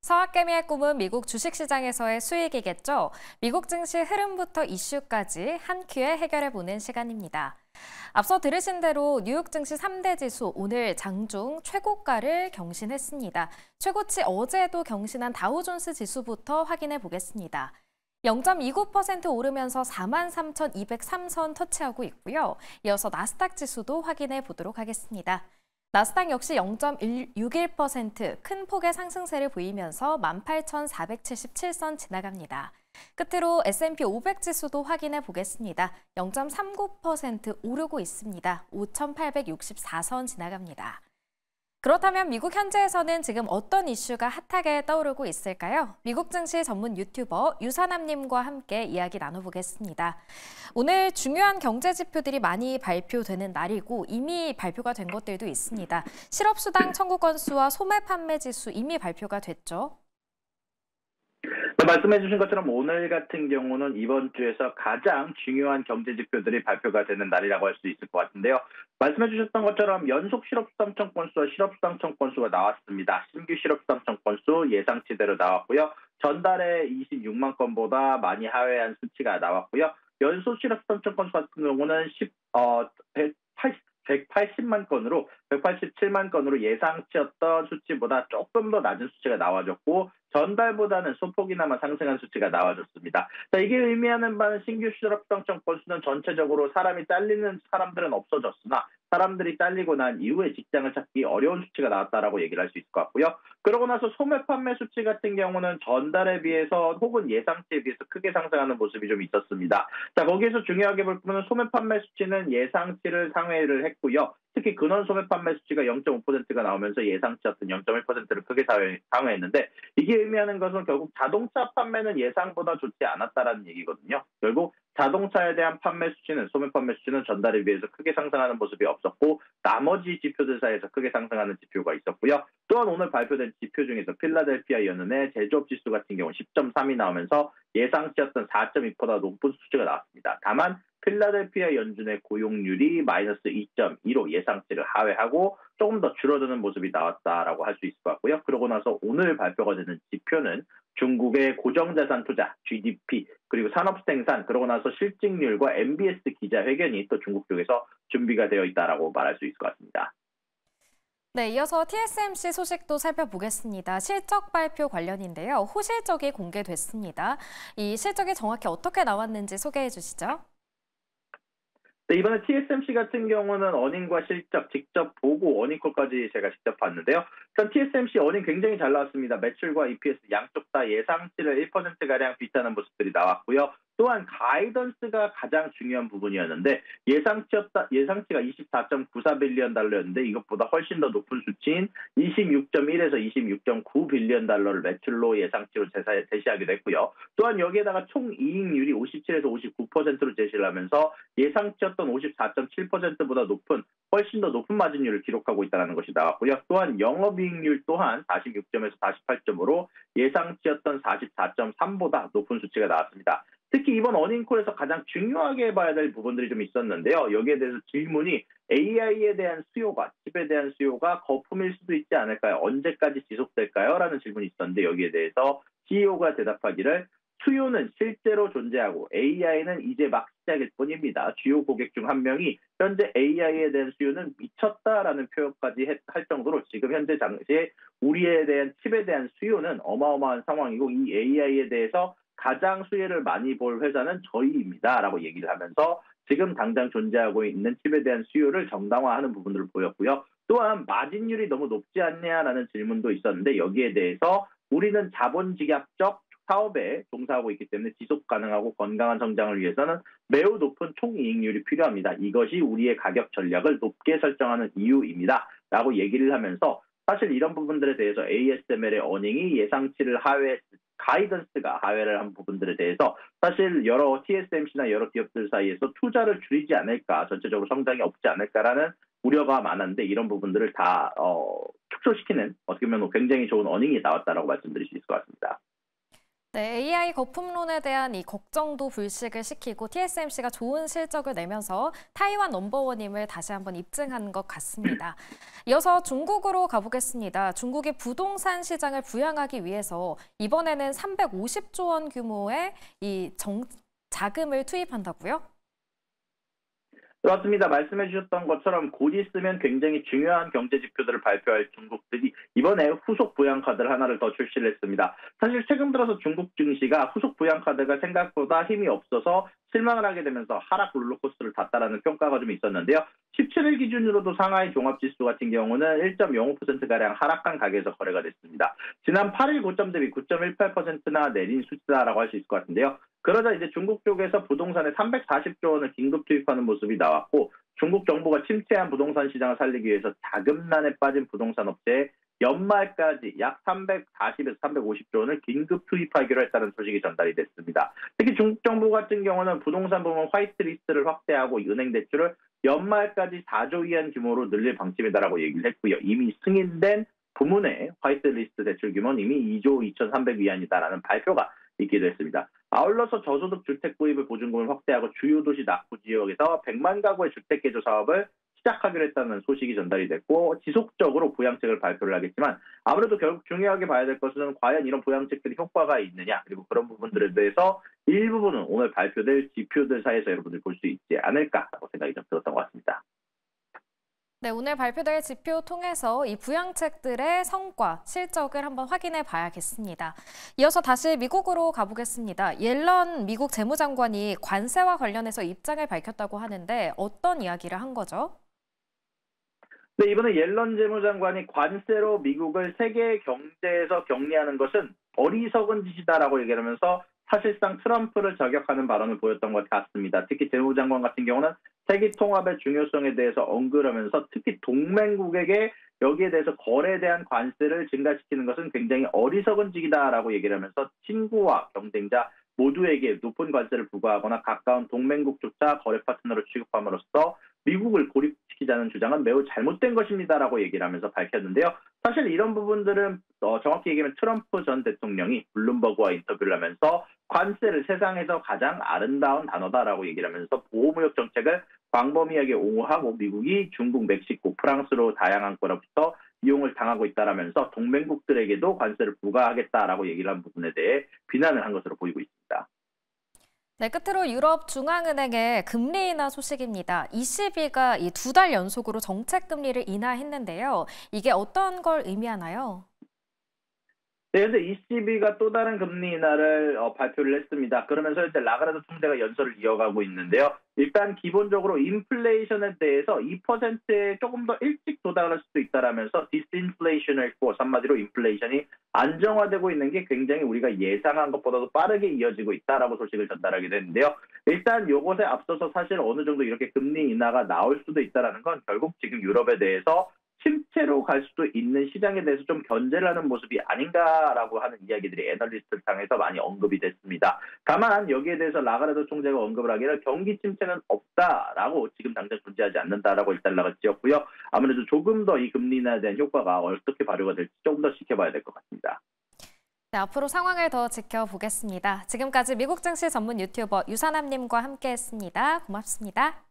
서학개미의 꿈은 미국 주식시장에서의 수익이겠죠. 미국 증시 흐름부터 이슈까지 한 큐에 해결해보는 시간입니다. 앞서 들으신 대로 뉴욕 증시 3대 지수 오늘 장중 최고가를 경신했습니다. 최고치 어제도 경신한 다우존스 지수부터 확인해 보겠습니다. 0.29% 오르면서 43,203선 터치하고 있고요. 이어서 나스닥 지수도 확인해 보도록 하겠습니다. 나스닥 역시 0.61% 큰 폭의 상승세를 보이면서 18,477선 지나갑니다. 끝으로 S&P 500 지수도 확인해 보겠습니다. 0.39% 오르고 있습니다. 5,864선 지나갑니다. 그렇다면 미국 현지에서는 지금 어떤 이슈가 핫하게 떠오르고 있을까요? 미국 증시 전문 유튜버 유사남님과 함께 이야기 나눠보겠습니다. 오늘 중요한 경제 지표들이 많이 발표되는 날이고 이미 발표가 된 것들도 있습니다. 실업수당 청구 건수와 소매 판매 지수 이미 발표가 됐죠? 말씀해 주신 것처럼 오늘 같은 경우는 이번 주에서 가장 중요한 경제 지표들이 발표가 되는 날이라고 할 수 있을 것 같은데요. 말씀해 주셨던 것처럼 연속 실업수당 청구 건수와 실업수당 청구 건수가 나왔습니다. 신규 실업수당 청구 건수 예상치대로 나왔고요. 전달에 26만 건보다 많이 하회한 수치가 나왔고요. 연속 실업수당 청구 건수 같은 경우는 180만 건으로 187만 건으로 예상치였던 수치보다 조금 더 낮은 수치가 나와줬고 전달보다는 소폭이나마 상승한 수치가 나와줬습니다. 자, 이게 의미하는 바는 신규 실업수당 청구 건수는 전체적으로 사람이 잘리는 사람들은 없어졌으나 사람들이 잘리고 난 이후에 직장을 찾기 어려운 수치가 나왔다라고 얘기를 할 수 있을 것 같고요. 그러고 나서 소매 판매 수치 같은 경우는 전달에 비해서 혹은 예상치에 비해서 크게 상승하는 모습이 좀 있었습니다. 자, 거기에서 중요하게 볼 부분은 소매 판매 수치는 예상치를 상회를 했고요. 특히 근원 소매 판매 수치가 0.5%가 나오면서 예상치였던 0.1%를 크게 상회했는데 이게 의미하는 것은 결국 자동차 판매는 예상보다 좋지 않았다라는 얘기거든요. 결국 자동차에 대한 판매 수치는 소매 판매 수치는 전달에 비해서 크게 상승하는 모습이 없었고 나머지 지표들 사이에서 크게 상승하는 지표가 있었고요. 또한 오늘 발표된 지표 중에서 필라델피아 연은의 제조업 지수 같은 경우 10.3이 나오면서 예상치였던 4.2보다 높은 수치가 나왔습니다. 다만 필라델피아 연준의 고용률이 마이너스 2.2로 예상치를 하회하고 조금 더 줄어드는 모습이 나왔다라고 할 수 있을 것 같고요. 그러고 나서 오늘 발표가 되는 지표는 중국의 고정자산 투자, GDP, 그리고 산업생산, 그러고 나서 실직률과 MBS 기자회견이 또 중국 쪽에서 준비가 되어 있다라고 말할 수 있을 것 같습니다. 네, 이어서 TSMC 소식도 살펴보겠습니다. 실적 발표 관련인데요. 호실적이 공개됐습니다. 이 실적이 정확히 어떻게 나왔는지 소개해 주시죠. 네, 이번에 TSMC 같은 경우는 어닝과 실적 직접 보고 어닝콜까지 제가 직접 봤는데요. 일단 TSMC 어닝 굉장히 잘 나왔습니다. 매출과 EPS 양쪽 다 예상치를 1%가량 비슷하는 모습들이 나왔고요. 또한 가이던스가 가장 중요한 부분이었는데 예상치가 24.94 빌리언 달러였는데 이것보다 훨씬 더 높은 수치인 26.1에서 26.9 빌리언 달러를 매출로 예상치로 제시하기도 했고요. 또한 여기에다가 총이익률이 57에서 59%로 제시를 하면서 예상치였던 54.7%보다 높은 훨씬 더 높은 마진율을 기록하고 있다는 것이 나왔고요. 또한 영업이익률 또한 46점에서 48점으로 예상치였던 44.3보다 높은 수치가 나왔습니다. 특히 이번 어닝콜에서 가장 중요하게 봐야 될 부분들이 좀 있었는데요. 여기에 대해서 질문이 AI에 대한 수요가, 칩에 대한 수요가 거품일 수도 있지 않을까요? 언제까지 지속될까요? 라는 질문이 있었는데 여기에 대해서 CEO가 대답하기를 수요는 실제로 존재하고 AI는 이제 막 시작일 뿐입니다. 주요 고객 중 한 명이 현재 AI에 대한 수요는 미쳤다라는 표현까지 할 정도로 지금 현재 당시에 우리에 대한 칩에 대한 수요는 어마어마한 상황이고 이 AI에 대해서 가장 수혜를 많이 볼 회사는 저희입니다. 라고 얘기를 하면서 지금 당장 존재하고 있는 칩에 대한 수요를 정당화하는 부분들을 보였고요. 또한 마진율이 너무 높지 않냐라는 질문도 있었는데 여기에 대해서 우리는 자본직약적 사업에 종사하고 있기 때문에 지속 가능하고 건강한 성장을 위해서는 매우 높은 총이익률이 필요합니다. 이것이 우리의 가격 전략을 높게 설정하는 이유입니다. 라고 얘기를 하면서 사실 이런 부분들에 대해서 ASML의 어닝이 예상치를 가이던스가 하회를 한 부분들에 대해서 사실 여러 TSMC나 여러 기업들 사이에서 투자를 줄이지 않을까, 전체적으로 성장이 없지 않을까라는 우려가 많았는데 이런 부분들을 다 축소시키는 어떻게 보면 굉장히 좋은 어닝이 나왔다라고 말씀드릴 수 있을 것 같습니다. 네, AI 거품론에 대한 이 걱정도 불식을 시키고 TSMC가 좋은 실적을 내면서 타이완 넘버원임을 다시 한번 입증한 것 같습니다. 이어서 중국으로 가보겠습니다. 중국이 부동산 시장을 부양하기 위해서 이번에는 350조 원 규모의 자금을 투입한다고요? 그렇습니다. 말씀해 주셨던 것처럼 곧 있으면 굉장히 중요한 경제 지표들을 발표할 중국들이 이번에 후속 부양 카드를 하나를 더 출시를 했습니다. 사실 최근 들어서 중국 증시가 후속 부양 카드가 생각보다 힘이 없어서 실망을 하게 되면서 하락 롤러코스터를 탔다라는 평가가 좀 있었는데요. 17일 기준으로도 상하이 종합지수 같은 경우는 1.05%가량 하락한 가격에서 거래가 됐습니다. 지난 8일 고점 대비 9.18%나 내린 수치다라고 할 수 있을 것 같은데요. 그러자 이제 중국 쪽에서 부동산에 340조 원을 긴급 투입하는 모습이 나왔고 중국 정부가 침체한 부동산 시장을 살리기 위해서 자금난에 빠진 부동산 업체에 연말까지 약 340에서 350조 원을 긴급 투입하기로 했다는 소식이 전달이 됐습니다. 특히 중국 정부 같은 경우는 부동산 부문 화이트리스트를 확대하고 은행 대출을 연말까지 4조 위안 규모로 늘릴 방침이다라고 얘기를 했고요. 이미 승인된 부문의 화이트리스트 대출 규모는 이미 2조 2,300 위안이다라는 발표가 있기도 했습니다. 아울러서 저소득 주택 구입을 보증금을 확대하고 주요 도시 낙후 지역에서 100만 가구의 주택 개조 사업을 시작하기로 했다는 소식이 전달이 됐고 지속적으로 부양책을 발표를 하겠지만 아무래도 결국 중요하게 봐야 될 것은 과연 이런 부양책들이 효과가 있느냐 그리고 그런 부분들에 대해서 일부분은 오늘 발표될 지표들 사이에서 여러분들 볼 수 있지 않을까라고 생각이 좀 들었던 것 같습니다. 네, 오늘 발표될 지표 통해서 이 부양책들의 성과, 실적을 한번 확인해 봐야겠습니다. 이어서 다시 미국으로 가보겠습니다. 옐런 미국 재무장관이 관세와 관련해서 입장을 밝혔다고 하는데 어떤 이야기를 한 거죠? 네, 이번에 옐런 재무장관이 관세로 미국을 세계 경제에서 격리하는 것은 어리석은 짓이다라고 얘기하면서 사실상 트럼프를 저격하는 발언을 보였던 것 같습니다. 특히 재무장관 같은 경우는 세계 통합의 중요성에 대해서 언급하면서 특히 동맹국에게 여기에 대해서 거래에 대한 관세를 증가시키는 것은 굉장히 어리석은 짓이다라고 얘기를 하면서 친구와 경쟁자 모두에게 높은 관세를 부과하거나 가까운 동맹국조차 거래 파트너로 취급함으로써 미국을 고립시키자는 주장은 매우 잘못된 것입니다라고 얘기를 하면서 밝혔는데요. 사실 이런 부분들은 정확히 얘기하면 트럼프 전 대통령이 블룸버그와 인터뷰를 하면서 관세를 세상에서 가장 아름다운 단어다라고 얘기를 하면서 보호무역 정책을 광범위하게 옹호하고 미국이 중국, 멕시코, 프랑스로 다양한 거로부터 이용을 당하고 있다라면서 동맹국들에게도 관세를 부과하겠다라고 얘기를 한 부분에 대해 비난을 한 것으로 보이고 있습니다. 네, 끝으로 유럽 중앙은행의 금리 인하 소식입니다. ECB가 이 2달 연속으로 정책 금리를 인하했는데요. 이게 어떤 걸 의미하나요? 네, 현재 ECB가 또 다른 금리 인하를 발표를 했습니다. 그러면서 현재 라가르드 총재가 연설을 이어가고 있는데요. 일단 기본적으로 인플레이션에 대해서 2%에 조금 더 일찍 도달할 수도 있다라면서 디스인플레이션을 했고 한마디로 인플레이션이 안정화되고 있는 게 굉장히 우리가 예상한 것보다도 빠르게 이어지고 있다라고 소식을 전달하게 됐는데요. 일단 이것에 앞서서 사실 어느 정도 이렇게 금리 인하가 나올 수도 있다라는 건 결국 지금 유럽에 대해서 침체로 갈 수도 있는 시장에 대해서 좀 견제를 하는 모습이 아닌가라고 하는 이야기들이 애널리스트 상에서 많이 언급이 됐습니다. 다만 여기에 대해서 라가르드 총재가 언급을 하기를 경기 침체는 없다라고 지금 당장 존재하지 않는다라고 일단 나갔지었고요. 아무래도 조금 더 이 금리 인하에 대한 효과가 어떻게 발효가 될지 조금 더 지켜봐야 될 것 같습니다. 네, 앞으로 상황을 더 지켜보겠습니다. 지금까지 미국 증시 전문 유튜버 유산남님과 함께했습니다. 고맙습니다.